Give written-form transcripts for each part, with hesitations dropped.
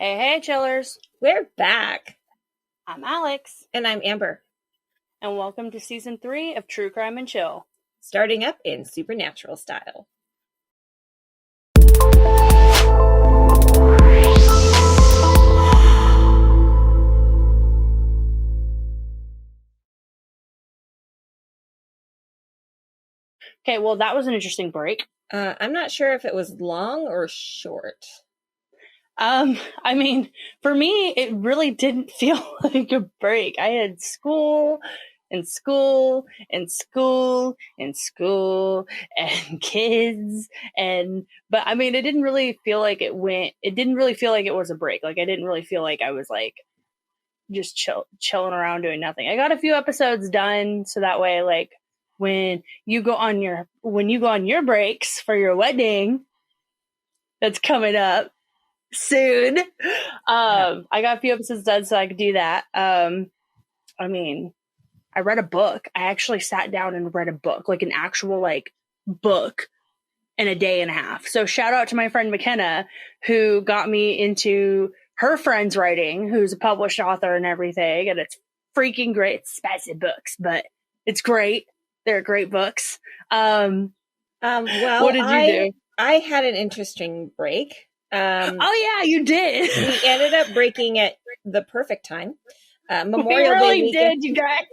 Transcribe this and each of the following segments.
Hey, hey, chillers. We're back. I'm Alex. And I'm Amber. And welcome to Season 3 of True Crime and Chill. Starting up in supernatural style. Okay, well, that was an interesting break. I'm not sure if it was long or short. I mean, for me, it really didn't feel like a break. I had school and school and school and school and kids but I mean, it didn't really feel like it didn't really feel like it was a break. Like, I didn't really feel like I was like just chilling around doing nothing. I got a few episodes done, so that way, like, when you go on your breaks for your wedding that's coming up soon, I got a few episodes done so I could do that. I mean, I read a book. I actually sat down and read a book, like an actual like book, in a day and a half. So shout out to my friend McKenna, who got me into her friend's writing, who's a published author and everything, and it's freaking great. It's spicy books, but it's great. They're great books. Well, what did you do? I had an interesting break. Oh yeah, you did. We ended up breaking at the perfect time. Memorial Day weekend. Did, you guys?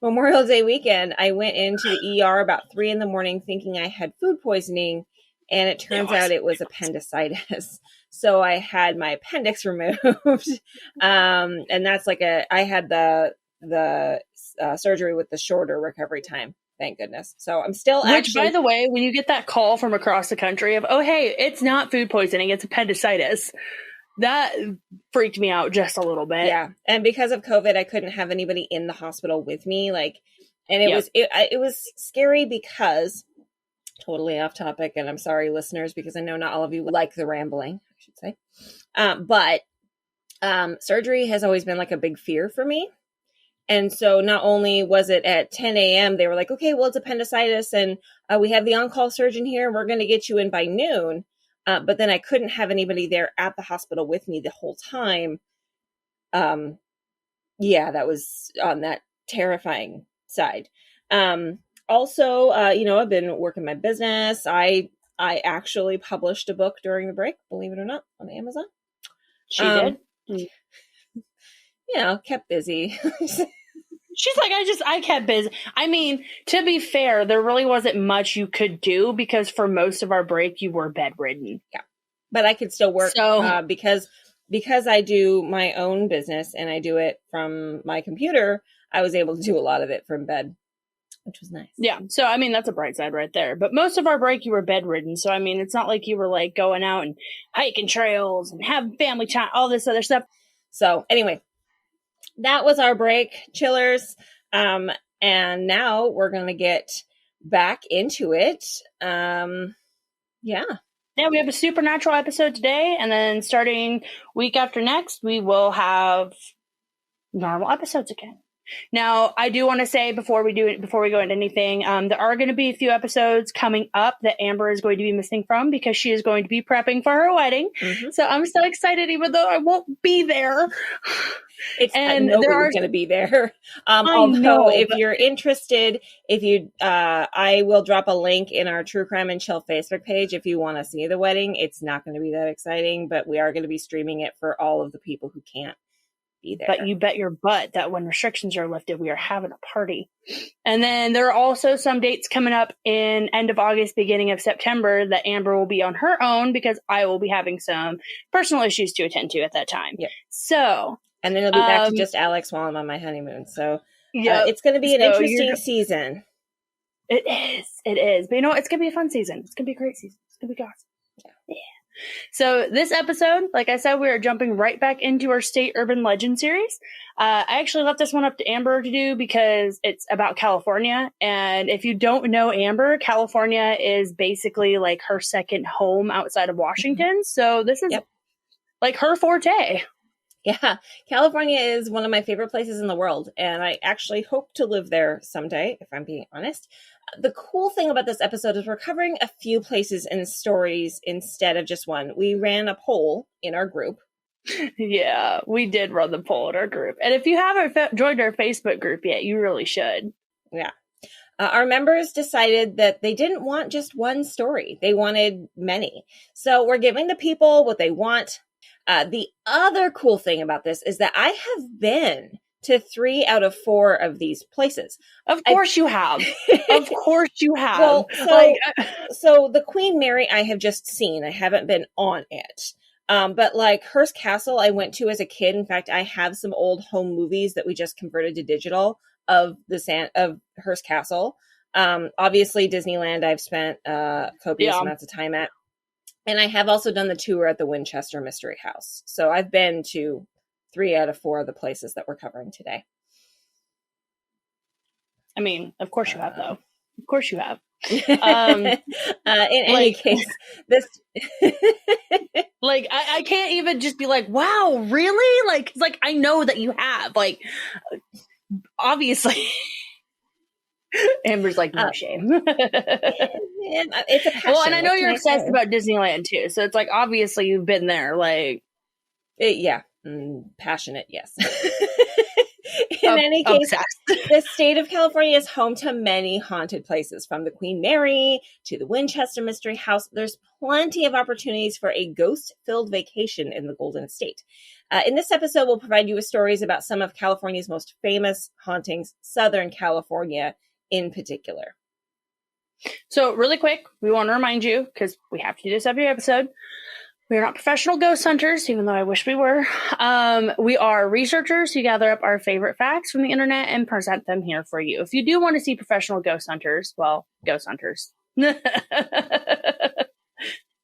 Memorial Day weekend, I went into the ER about 3 a.m. thinking I had food poisoning, and it turns out it was appendicitis. So I had my appendix removed, and that's like I had the surgery with the shorter recovery time. Thank goodness. So I'm still Which, by the way, when you get that call from across the country of, oh, hey, it's not food poisoning, it's appendicitis, that freaked me out just a little bit. Yeah. And because of COVID, I couldn't have anybody in the hospital with me. And it was scary because, totally off topic, and I'm sorry, listeners, because I know not all of you like the rambling, I should say. But surgery has always been like a big fear for me. And so not only was it at 10 a.m., they were like, okay, well, it's appendicitis, and we have the on-call surgeon here, and we're going to get you in by noon. But then I couldn't have anybody there at the hospital with me the whole time. Yeah, that was on that terrifying side. Also, I've been working my business. I actually published a book during the break, believe it or not, on Amazon. She did? Kept busy. She's like, I kept busy. I mean, to be fair, there really wasn't much you could do because for most of our break, you were bedridden. Yeah. But I could still work because I do my own business and I do it from my computer. I was able to do a lot of it from bed, which was nice. Yeah. So, I mean, that's a bright side right there. But most of our break, you were bedridden. So, I mean, it's not like you were like going out and hiking trails and having family time, all this other stuff. So, anyway. That was our break, chillers. And now we're going to get back into it. Yeah, we have a supernatural episode today. And then starting week after next, we will have normal episodes again. Now, I do want to say before we go into anything, there are going to be a few episodes coming up that Amber is going to be missing from because she is going to be prepping for her wedding. Mm-hmm. So I'm so excited, even though I won't be there. Nobody's going to be there. Although, if you're interested, I will drop a link in our True Crime and Chill Facebook page if you want to see the wedding. It's not going to be that exciting, but we are going to be streaming it for all of the people who can't be there. But you bet your butt that when restrictions are lifted, we are having a party. And then there are also some dates coming up in end of August, beginning of September that Amber will be on her own because I will be having some personal issues to attend to at that time. Yep. So... And then it'll be back to just Alex while I'm on my honeymoon. So it's going to be an interesting season. It is. But you know what? It's going to be a fun season. It's going to be a great season. It's going to be awesome. Yeah. So this episode, like I said, we are jumping right back into our State Urban Legend series. I actually left this one up to Amber to do because it's about California. And if you don't know Amber, California is basically like her second home outside of Washington. So this is like her forte. Yeah, California is one of my favorite places in the world, and I actually hope to live there someday, if I'm being honest. The cool thing about this episode is we're covering a few places and stories instead of just one. We ran a poll in our group Yeah, we did run the poll in our group. And if you haven't joined our Facebook group yet, you really should. Yeah. Our members decided that they didn't want just one story. They wanted many. So we're giving the people what they want. The other cool thing about this is that I have been to 3 out of 4 of these places. Of course you have. Of course you have. Well, so the Queen Mary I have just seen. I haven't been on it. But like Hearst Castle, I went to as a kid. In fact, I have some old home movies that we just converted to digital of Hearst Castle. Obviously Disneyland I've spent copious amounts of time at. And I have also done the tour at the Winchester Mystery House. So I've been to 3 out of 4 of the places that we're covering today. I mean, of course you have, though. Of course you have. In any case, this like I can't even just be like, wow, really? Like I know that you have. Like, obviously. Amber's like, no shame. It's a passion. Well, and I know you're obsessed about Disneyland too, so it's like obviously you've been there. Like, passionate, yes. In any case, the state of California is home to many haunted places, from the Queen Mary to the Winchester Mystery House. There's plenty of opportunities for a ghost-filled vacation in the Golden State. In this episode, we'll provide you with stories about some of California's most famous hauntings, Southern California in particular. So really quick, we want to remind you, because we have to do this every episode, we are not professional ghost hunters, even though I wish we were. We are researchers who gather up our favorite facts from the internet and present them here for you. If you do want to see professional ghost hunters, well, ghost hunters,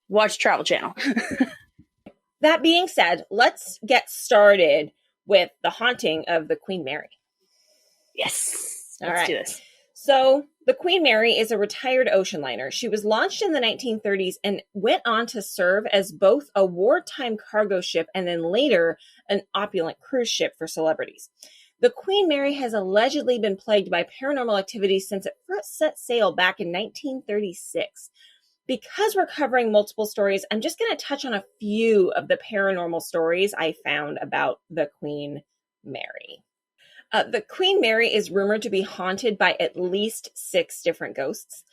watch Travel Channel. That being said, let's get started with the haunting of the Queen Mary. Yes. Let's do this. So the Queen Mary is a retired ocean liner. She was launched in the 1930s and went on to serve as both a wartime cargo ship and then later an opulent cruise ship for celebrities. The Queen Mary has allegedly been plagued by paranormal activity since it first set sail back in 1936. Because we're covering multiple stories, I'm just going to touch on a few of the paranormal stories I found about the Queen Mary. The Queen Mary is rumored to be haunted by at least 6 different ghosts.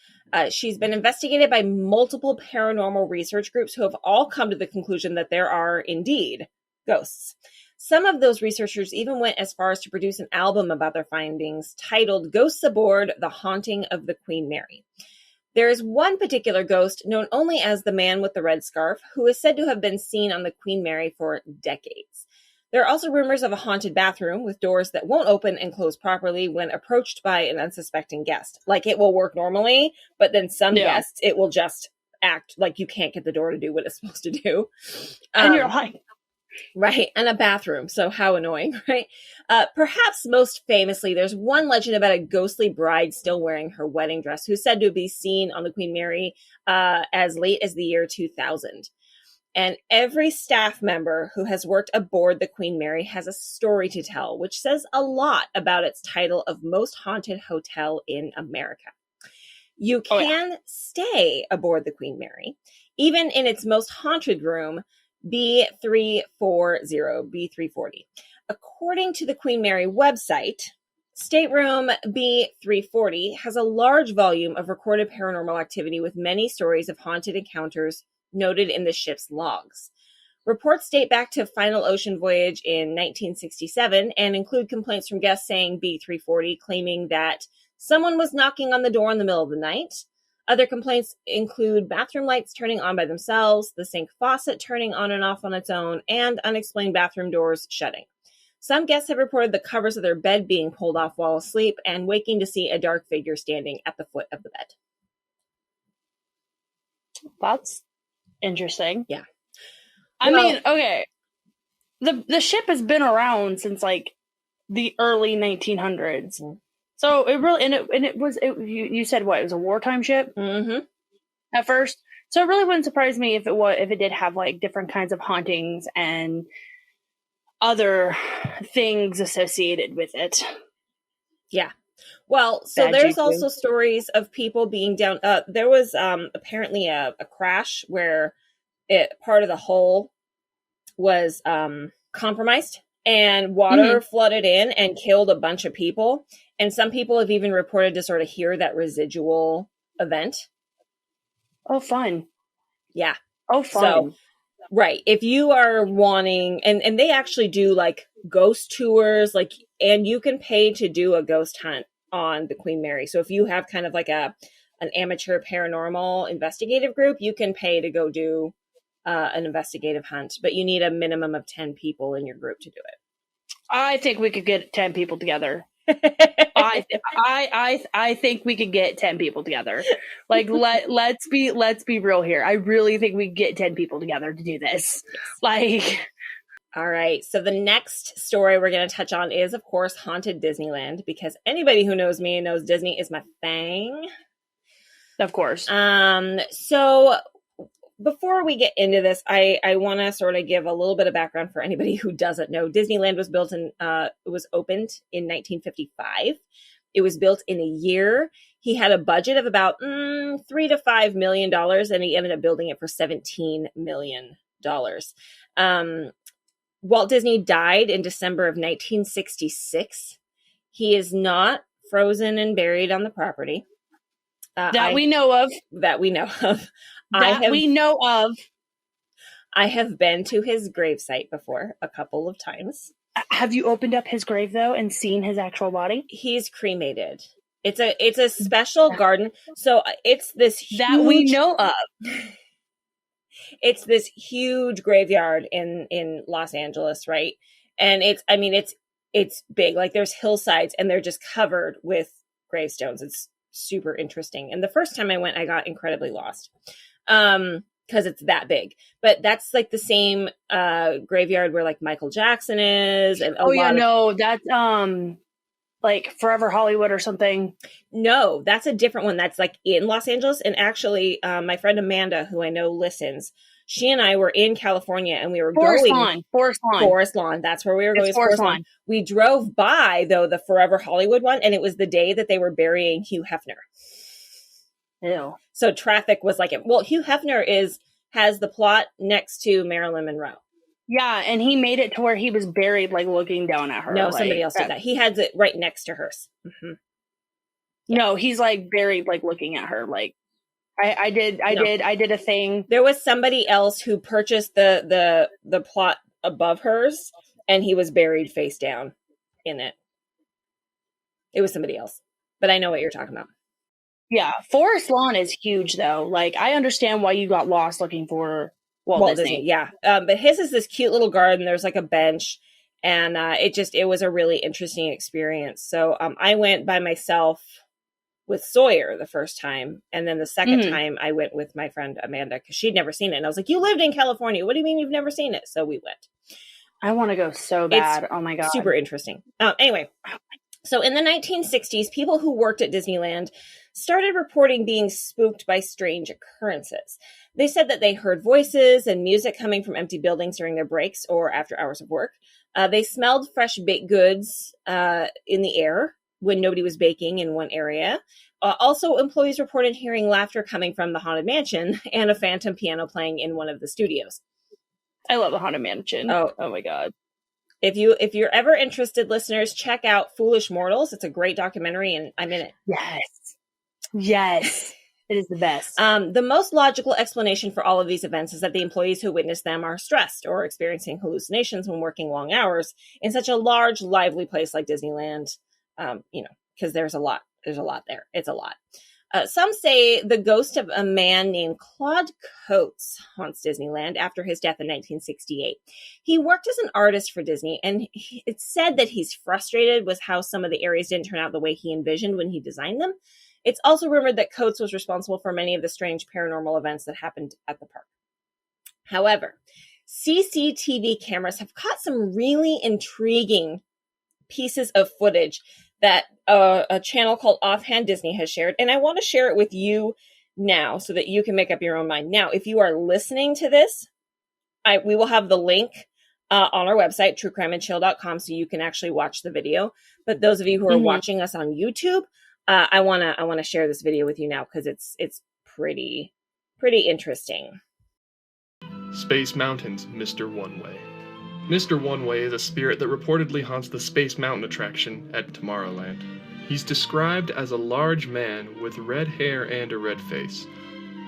She's been investigated by multiple paranormal research groups who have all come to the conclusion that there are indeed ghosts. Some of those researchers even went as far as to produce an album about their findings titled Ghosts Aboard: The Haunting of the Queen Mary. There is one particular ghost known only as the man with the red scarf who is said to have been seen on the Queen Mary for decades. There are also rumors of a haunted bathroom with doors that won't open and close properly when approached by an unsuspecting guest. Like, it will work normally, but then some guests, it will just act like you can't get the door to do what it's supposed to do. And you're like... Right, and a bathroom, so how annoying, right? Perhaps most famously, there's one legend about a ghostly bride still wearing her wedding dress who's said to be seen on the Queen Mary as late as the year 2000. And every staff member who has worked aboard the Queen Mary has a story to tell, which says a lot about its title of most haunted hotel in America. You can stay aboard the Queen Mary, even in its most haunted room, B340, B340. According to the Queen Mary website, stateroom B340 has a large volume of recorded paranormal activity with many stories of haunted encounters noted in the ship's logs. Reports date back to Final Ocean Voyage in 1967 and include complaints from guests saying B340 claiming that someone was knocking on the door in the middle of the night. Other complaints include bathroom lights turning on by themselves, the sink faucet turning on and off on its own, and unexplained bathroom doors shutting. Some guests have reported the covers of their bed being pulled off while asleep and waking to see a dark figure standing at the foot of the bed. That's interesting. Yeah. I mean, okay. The ship has been around since like the early 1900s. Mm-hmm. So it really, you said what, it was a wartime ship? Mm-hmm. At first. So it really wouldn't surprise me if it did have like different kinds of hauntings and other things associated with it. Yeah. Well, so there's also stories of people being down. There was apparently a crash where part of the hull was compromised, and water flooded in and killed a bunch of people. And some people have even reported to sort of hear that residual event. Oh, fun. Yeah. Oh, fun. So, right. If you are wanting, and they actually do like ghost tours, like, and you can pay to do a ghost hunt on the Queen Mary. So if you have kind of like an amateur paranormal investigative group, you can pay to go do an investigative hunt, but you need a minimum of 10 people in your group to do it. I think we could get 10 people together. I think we could get 10 people together. Like, let's be real here. I really think we could get 10 people together to do this. Like, all right. So the next story we're going to touch on is, of course, Haunted Disneyland, because anybody who knows me knows Disney is my thing. Of course. So before we get into this, I want to sort of give a little bit of background for anybody who doesn't know. Disneyland was built it was opened in 1955. It was built in a year. He had a budget of about $3 to $5 million, and he ended up building it for $17 million. Walt Disney died in December of 1966. He is not frozen and buried on the property. That we know of. I have been to his gravesite before a couple of times. Have you opened up his grave though and seen his actual body? He's cremated. It's a special garden. So it's this huge, that we know of. It's this huge graveyard in Los Angeles, right? And it's big. Like, there's hillsides and they're just covered with gravestones. It's super interesting. And the first time I went, I got incredibly lost. Because it's that big. But that's like the same graveyard where like Michael Jackson is, and that's like Forever Hollywood or something. No, that's a different one. That's like in Los Angeles. And actually, my friend Amanda, who I know listens, she and I were in California and we were Forest Lawn. That's where we were going. Forest Lawn. We drove by though the Forever Hollywood one, and it was the day that they were burying Hugh Hefner. Ew. So traffic was like it. Well, Hugh Hefner has the plot next to Marilyn Monroe. Yeah, and he made it to where he was buried, like looking down at her. No, somebody else did that. He had it right next to hers. Mm-hmm. Yeah. No, he's like buried, like looking at her. Like I did a thing. There was somebody else who purchased the plot above hers, and he was buried face down in it. It was somebody else, but I know what you're talking about. Yeah, Forest Lawn is huge, though. Like, I understand why you got lost looking for Walt Disney. Yeah, but his is this cute little garden. There's like a bench, and it was a really interesting experience. So I went by myself with Sawyer the first time, and then the second time I went with my friend Amanda because she'd never seen it. And I was like, "You lived in California. What do you mean you've never seen it?" So we went. I want to go so bad. Oh my God. Super interesting. Anyway. So in the 1960s, people who worked at Disneyland started reporting being spooked by strange occurrences. They said that they heard voices and music coming from empty buildings during their breaks or after hours of work. They smelled fresh baked goods in the air when nobody was baking in one area. Also, employees reported hearing laughter coming from the Haunted Mansion and a phantom piano playing in one of the studios. I love the Haunted Mansion. Oh my God. If you're ever interested, listeners, check out Foolish Mortals. It's a great documentary, and I'm in it. Yes. It is the best. The most logical explanation for all of these events is that the employees who witnessed them are stressed or experiencing hallucinations when working long hours in such a large, lively place like Disneyland. Because there's a lot there. It's a lot. Some say the ghost of a man named Claude Coates haunts Disneyland after his death in 1968. He worked as an artist for Disney, and it's said that he's frustrated with how some of the areas didn't turn out the way he envisioned when he designed them. It's also rumored that Coates was responsible for many of the strange paranormal events that happened at the park. However, CCTV cameras have caught some really intriguing pieces of footage that a channel called Offhand Disney has shared, and I want to share it with you now so that you can make up your own mind. Now, if you are listening to this, we will have the link on our website, truecrimeandchill.com, so you can actually watch the video. But those of you who are watching us on YouTube, I want to share this video with you now because it's pretty interesting. Space Mountain's Mr. One-Way. Mr. One-Way is a spirit that reportedly haunts the Space Mountain attraction at Tomorrowland. He's described as a large man with red hair and a red face.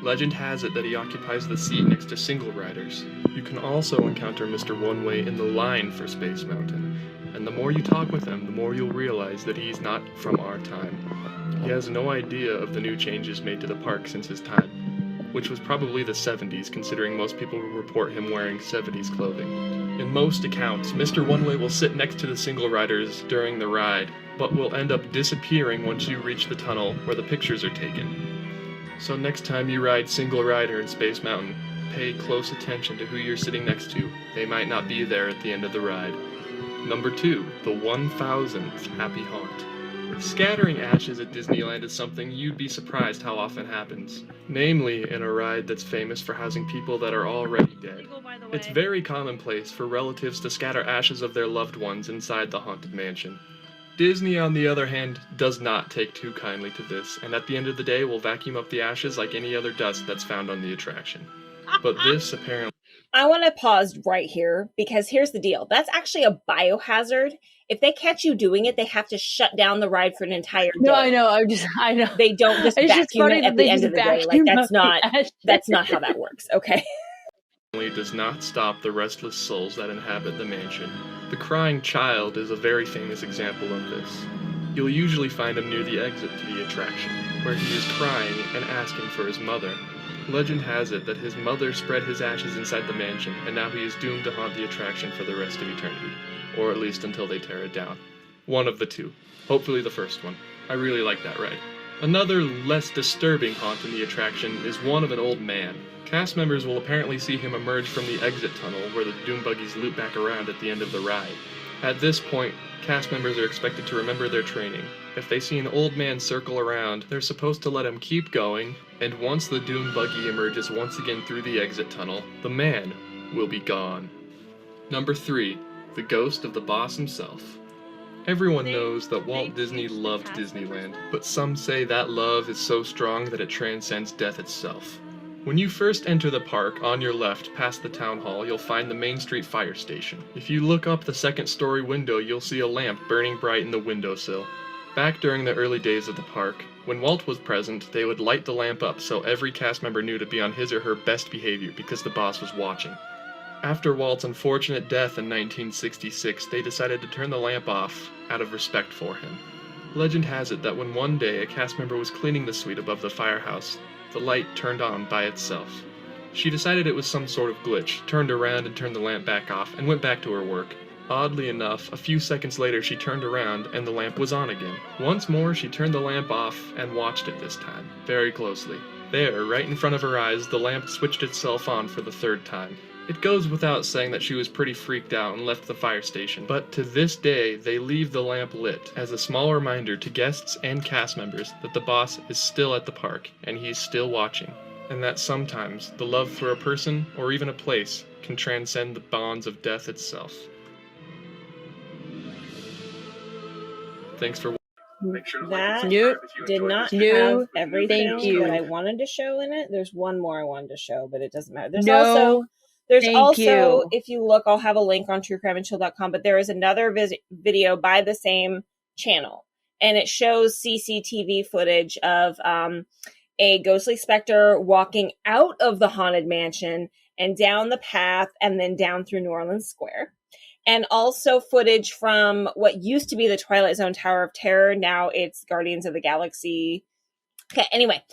Legend has it that he occupies the seat next to single riders. You can also encounter Mr. One-Way in the line for Space Mountain, and the more you talk with him, the more you'll realize that he's not from our time. He has no idea of the new changes made to the park since his time, which was probably the 70s, considering most people will report him wearing 70s clothing. In most accounts, Mr. One-Way will sit next to the single riders during the ride, but will end up disappearing once you reach the tunnel where the pictures are taken. So next time you ride single rider in Space Mountain, pay close attention to who you're sitting next to. They might not be there at the end of the ride. Number 2, the 1000th Happy Haunt. Scattering ashes at Disneyland is something you'd be surprised how often happens. Namely, in a ride that's famous for housing people that are already dead. It's very commonplace for relatives to scatter ashes of their loved ones inside the Haunted Mansion. Disney, on the other hand, does not take too kindly to this, and at the end of the day will vacuum up the ashes like any other dust that's found on the attraction. But this apparently... I want to pause right here, because here's the deal. That's actually a biohazard. If they catch you doing it, they have to shut down the ride for an entire day. No, I know. They don't just vacuum it at the end of the day. Like, that's not how that works, okay? Does not stop the restless souls that inhabit the mansion. The crying child is a very famous example of this. You'll usually find him near the exit to the attraction, where he is crying and asking for his mother. Legend has it that his mother spread his ashes inside the mansion, and now he is doomed to haunt the attraction for the rest of eternity. Or at least until they tear it down. One of the two. Hopefully the first one. I really like that ride. Another, less disturbing haunt in the attraction is one of an old man. Cast members will apparently see him emerge from the exit tunnel where the doom buggies loop back around at the end of the ride. At this point, cast members are expected to remember their training. If they see an old man circle around, they're supposed to let him keep going, and once the doom buggy emerges once again through the exit tunnel, the man will be gone. Number 3, the ghost of the boss himself. Everyone knows that Walt Disney loved Disneyland, but some say that love is so strong that it transcends death itself. When you first enter the park, on your left, past the town hall, you'll find the Main Street Fire Station. If you look up the second-story window, you'll see a lamp burning bright in the windowsill. Back during the early days of the park, when Walt was present, they would light the lamp up so every cast member knew to be on his or her best behavior because the boss was watching. After Walt's unfortunate death in 1966, they decided to turn the lamp off out of respect for him. Legend has it that when one day a cast member was cleaning the suite above the firehouse, the light turned on by itself. She decided it was some sort of glitch, turned around and turned the lamp back off, and went back to her work. Oddly enough, a few seconds later she turned around and the lamp was on again. Once more, she turned the lamp off and watched it this time, very closely. There, right in front of her eyes, the lamp switched itself on for the third time. It goes without saying that she was pretty freaked out and left the fire station, but to this day, they leave the lamp lit as a small reminder to guests and cast members that the boss is still at the park and he's still watching, and that sometimes the love for a person or even a place can transcend the bonds of death itself. Thanks for watching. Make sure to like and subscribe if you did enjoyed not this have everything that I wanted to show in it. There's one more I wanted to show, but it doesn't matter. There's also, if you look, I'll have a link on truecrimeandchill.com, but there is another video by the same channel, and it shows CCTV footage of a ghostly specter walking out of the Haunted Mansion and down the path and then down through New Orleans Square. And also footage from what used to be the Twilight Zone Tower of Terror. Now it's Guardians of the Galaxy. Okay, anyway.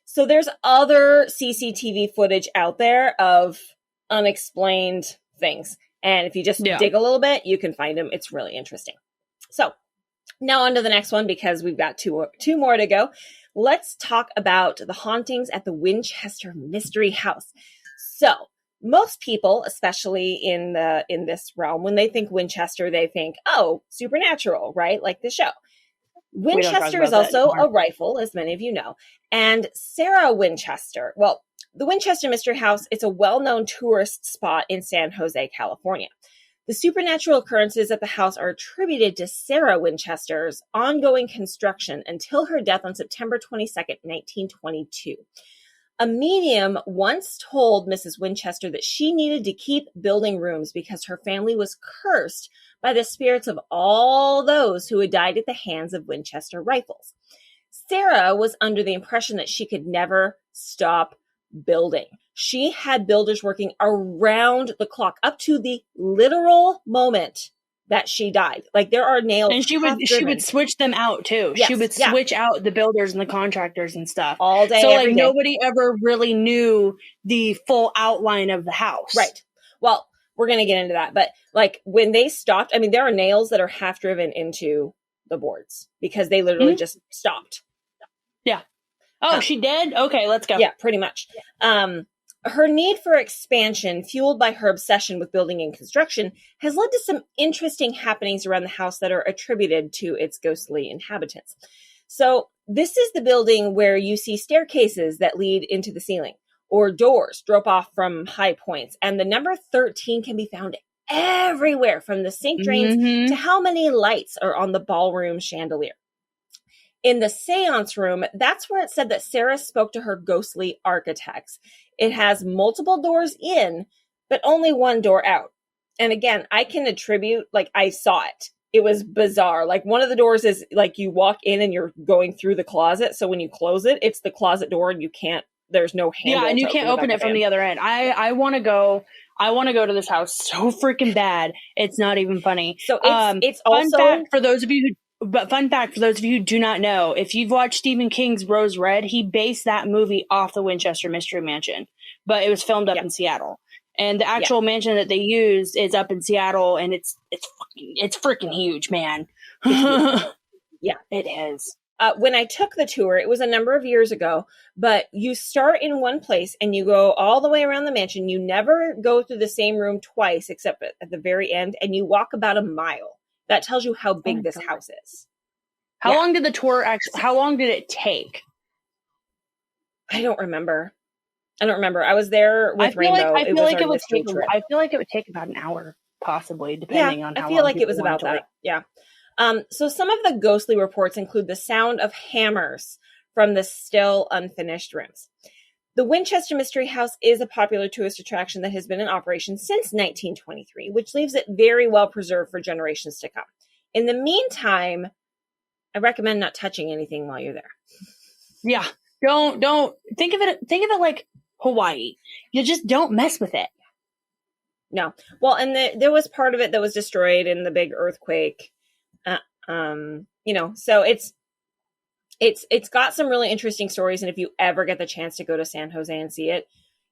So there's other CCTV footage out there of unexplained things. And if you just dig a little bit, you can find them. It's really interesting. So now on to the next one, because we've got two more to go. Let's talk about the hauntings at the Winchester Mystery House. So most people, especially in this realm, when they think Winchester, they think, oh, supernatural, right? Like the show. Winchester is also a rifle, as many of you know. And Sarah Winchester, well, the Winchester Mystery House, it's a well-known tourist spot in San Jose, California. The supernatural occurrences at the house are attributed to Sarah Winchester's ongoing construction until her death on September 22nd, 1922. A medium once told Mrs. Winchester that she needed to keep building rooms because her family was cursed by the spirits of all those who had died at the hands of Winchester rifles. Sarah was under the impression that she could never stop building. She had builders working around the clock up to the literal moment that she died. Like, there are nails. And she would switch them out too. Yes, she would switch out the builders and the contractors and stuff all day. So every like day. nobody ever really knew the full outline of the house. Right. Well, we're going to get into that. But like when they stopped, I mean, there are nails that are half driven into the boards because they literally just stopped. Yeah. Oh, she did? Okay, let's go. Yeah, pretty much. Her need for expansion, fueled by her obsession with building and construction, has led to some interesting happenings around the house that are attributed to its ghostly inhabitants. So this is the building where you see staircases that lead into the ceiling, or doors drop off from high points. And the number 13 can be found everywhere, from the sink drains to how many lights are on the ballroom chandelier. In the seance room, that's where it said that Sarah spoke to her ghostly architects. It has multiple doors in, but only one door out. And again, I can attribute, like, I saw it. It was bizarre. Like, one of the doors is like you walk in and you're going through the closet. So when you close it, it's the closet door and you can't, there's no handle. Yeah, and you can't open it from the other end. I want to go. I want to go to this house so freaking bad. It's not even funny. So it's also... Fun fact for those of you who do not know, if you've watched Stephen King's Rose Red, he based that movie off the Winchester Mystery Mansion, but it was filmed up in Seattle. And the actual mansion that they used is up in Seattle, and it's freaking huge, man. Yeah, it is. When I took the tour, it was a number of years ago, but you start in one place and you go all the way around the mansion. You never go through the same room twice, except at the very end, and you walk about a mile. That tells you how big this house is. How long did the tour how long did it take? I don't remember. I was there with Rainbow. I feel like it would take about an hour, possibly, depending on how long. I feel like it was about that. Yeah. So some of the ghostly reports include the sound of hammers from the still unfinished rooms. The Winchester Mystery House is a popular tourist attraction that has been in operation since 1923, which leaves it very well preserved for generations to come. In the meantime, I recommend not touching anything while you're there. Yeah. Don't think of it like Hawaii. You just don't mess with it. No. Well, and there was part of it that was destroyed in the big earthquake. So it's got some really interesting stories. And if you ever get the chance to go to San Jose and see it,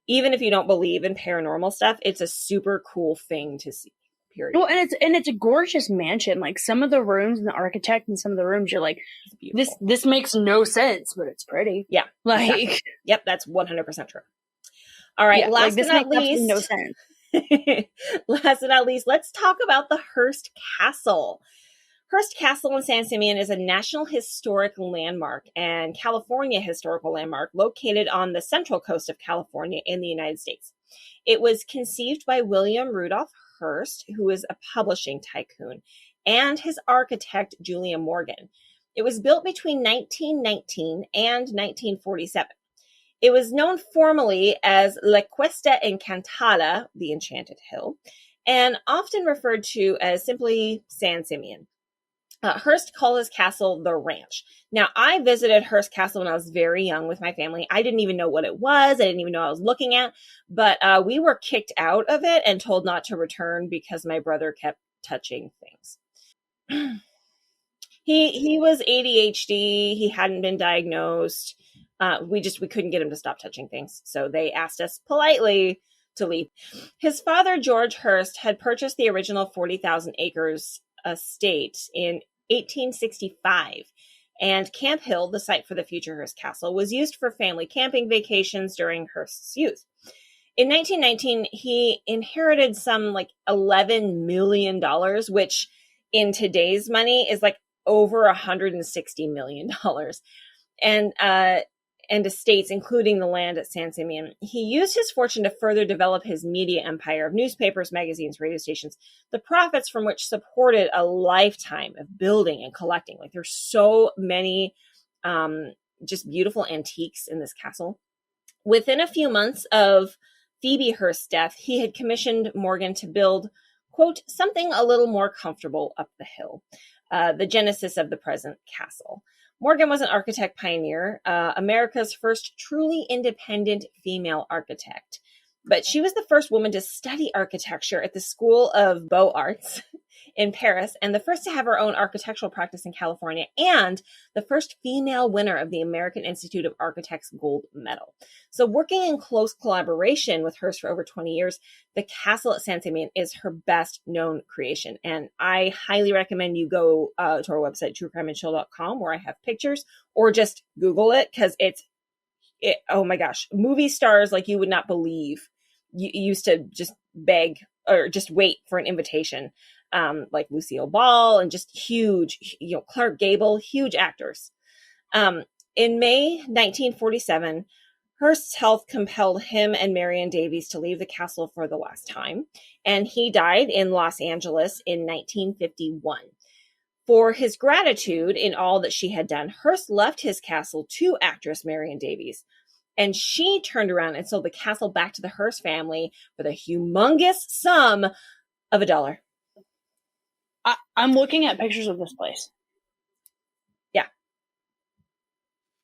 even if you don't believe in paranormal stuff, it's a super cool thing to see. Period. Well, and it's a gorgeous mansion. Like, some of the rooms and the architect in some of the rooms, you're like, this makes no sense, but it's pretty. Yeah. Like, exactly. Yep, that's 100% true. All right. Last but not least, no sense. Last but not least, let's talk about the Hearst Castle. Hearst Castle in San Simeon is a National Historic Landmark and California Historical Landmark located on the central coast of California in the United States. It was conceived by William Rudolph Hearst, who is a publishing tycoon, and his architect, Julia Morgan. It was built between 1919 and 1947. It was known formally as La Cuesta Encantada, the Enchanted Hill, and often referred to as simply San Simeon. Hearst called his castle the Ranch. Now, I visited Hearst Castle when I was very young with my family. I didn't even know what it was. I didn't even know what I was looking at. But we were kicked out of it and told not to return because my brother kept touching things. He was ADHD. He hadn't been diagnosed. We couldn't get him to stop touching things. So they asked us politely to leave. His father, George Hearst, had purchased the original 40,000 acres estate in 1865, and Camp Hill, the site for the future Hearst Castle, was used for family camping vacations during Hearst's youth. In 1919, he inherited some like $11 million, which in today's money is like over $160 million. And estates, including the land at San Simeon. He used his fortune to further develop his media empire of newspapers, magazines, radio stations, the profits from which supported a lifetime of building and collecting. Like, there's so many just beautiful antiques in this castle. Within a few months of Phoebe Hearst's death, he had commissioned Morgan to build, quote, something a little more comfortable up the hill, the genesis of the present castle. Morgan was an architect pioneer, America's first truly independent female architect. But she was the first woman to study architecture at the School of Beaux Arts in Paris, and the first to have her own architectural practice in California, and the first female winner of the American Institute of Architects Gold Medal. So working in close collaboration with Hearst for over 20 years, the castle at San Simeon is her best known creation. And I highly recommend you go to our website, truecrimeandchill.com, where I have pictures, or just Google it, because oh my gosh, movie stars like you would not believe used to just beg or just wait for an invitation, like Lucille Ball and just huge, Clark Gable, huge actors. In May 1947, Hearst's health compelled him and Marion Davies to leave the castle for the last time, and he died in Los Angeles in 1951. For his gratitude in all that she had done, Hearst left his castle to actress Marion Davies, and she turned around and sold the castle back to the Hearst family for the humongous sum of $1. I'm looking at pictures of this place. Yeah.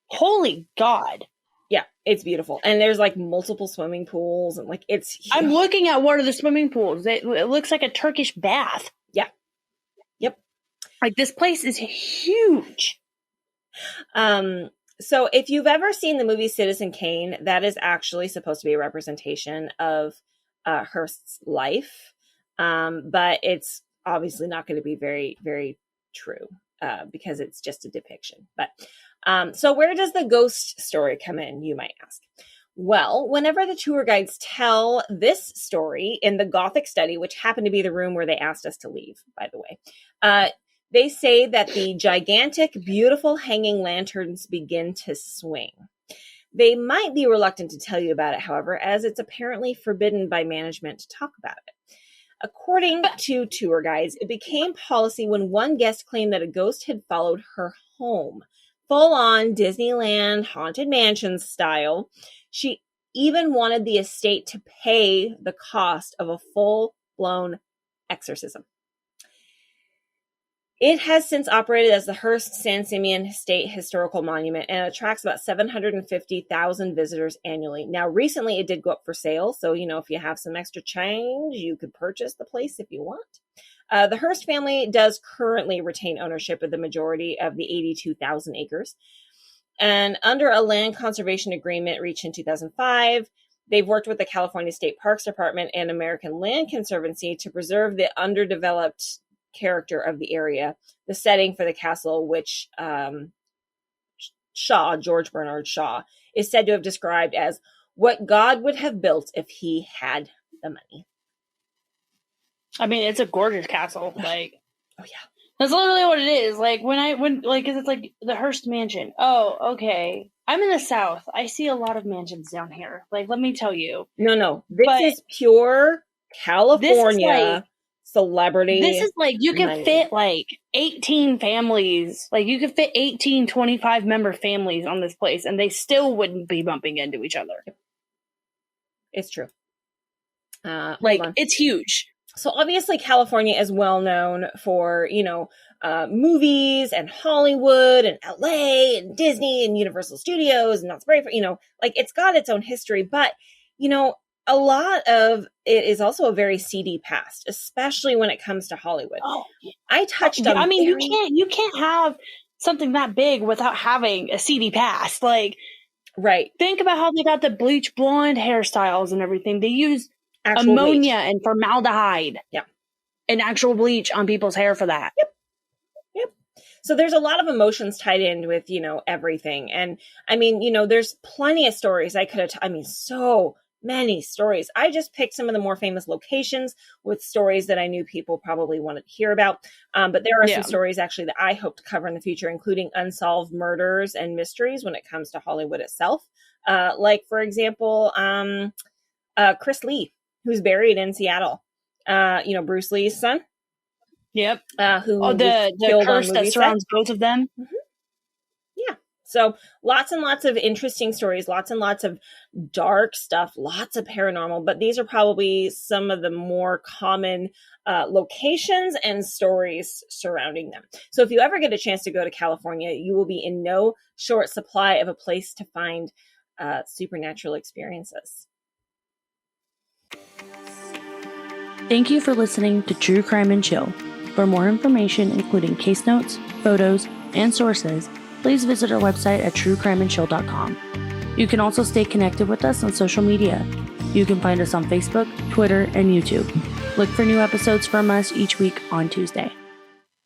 Holy God. Yeah, it's beautiful. And there's like multiple swimming pools and like it's huge. I'm looking at one of the swimming pools. It looks like a Turkish bath. Yeah. Yep. Like this place is huge. So if you've ever seen the movie Citizen Kane, that is actually supposed to be a representation of Hearst's life. But it's obviously not going to be very, very true because it's just a depiction. But so where does the ghost story come in, you might ask? Well, whenever the tour guides tell this story in the Gothic study, which happened to be the room where they asked us to leave, by the way, they say that the gigantic, beautiful hanging lanterns begin to swing. They might be reluctant to tell you about it, however, as it's apparently forbidden by management to talk about it. According to tour guides, it became policy when one guest claimed that a ghost had followed her home, full-on Disneyland Haunted Mansion style. She even wanted the estate to pay the cost of a full-blown exorcism. It has since operated as the Hearst San Simeon State Historical Monument and attracts about 750,000 visitors annually. Now, recently it did go up for sale. So, if you have some extra change, you could purchase the place if you want. The Hearst family does currently retain ownership of the majority of the 82,000 acres. And under a land conservation agreement reached in 2005, they've worked with the California State Parks Department and American Land Conservancy to preserve the underdeveloped character of the area, the setting for the castle, which George Bernard Shaw, is said to have described as what God would have built if he had the money. I mean, it's a gorgeous castle. Like, oh yeah, that's literally what it is. Like cause it's like the Hearst Mansion. Oh, okay. I'm in the South. I see a lot of mansions down here. Like, let me tell you. No, this is pure California. Celebrity. This is like you can money. fit like 18 families. Like you could fit 18 25 member families on this place and they still wouldn't be bumping into each other. It's true. It's huge. So obviously California is well known for, movies and Hollywood and LA and Disney and Universal Studios and Knott's Berry, it's got its own history, but a lot of it is also a very seedy past, especially when it comes to Hollywood. Oh, I touched on. I mean, you can't have something that big without having a seedy past. Like, right? Think about how they got the bleach blonde hairstyles and everything. They use actual ammonia bleach and formaldehyde, and actual bleach on people's hair for that. Yep. So there's a lot of emotions tied in with everything, and I mean, there's plenty of stories I could have. So many stories. I just picked some of the more famous locations with stories that I knew people probably wanted to hear about. But there are some stories actually that I hope to cover in the future, including unsolved murders and mysteries when it comes to Hollywood itself. Like, for example, Chris Lee, who's buried in Seattle. Bruce Lee's son. Yep. Who the curse that surrounds both of them. Mm-hmm. Yeah. So lots and lots of interesting stories, lots and lots of dark stuff, lots of paranormal, but these are probably some of the more common locations and stories surrounding them. So if you ever get a chance to go to California, you will be in no short supply of a place to find supernatural experiences. Thank you for listening to True Crime and Chill. For more information, including case notes, photos, and sources, please visit our website at truecrimeandchill.com. You can also stay connected with us on social media. You can find us on Facebook, Twitter, and YouTube. Look for new episodes from us each week on Tuesday.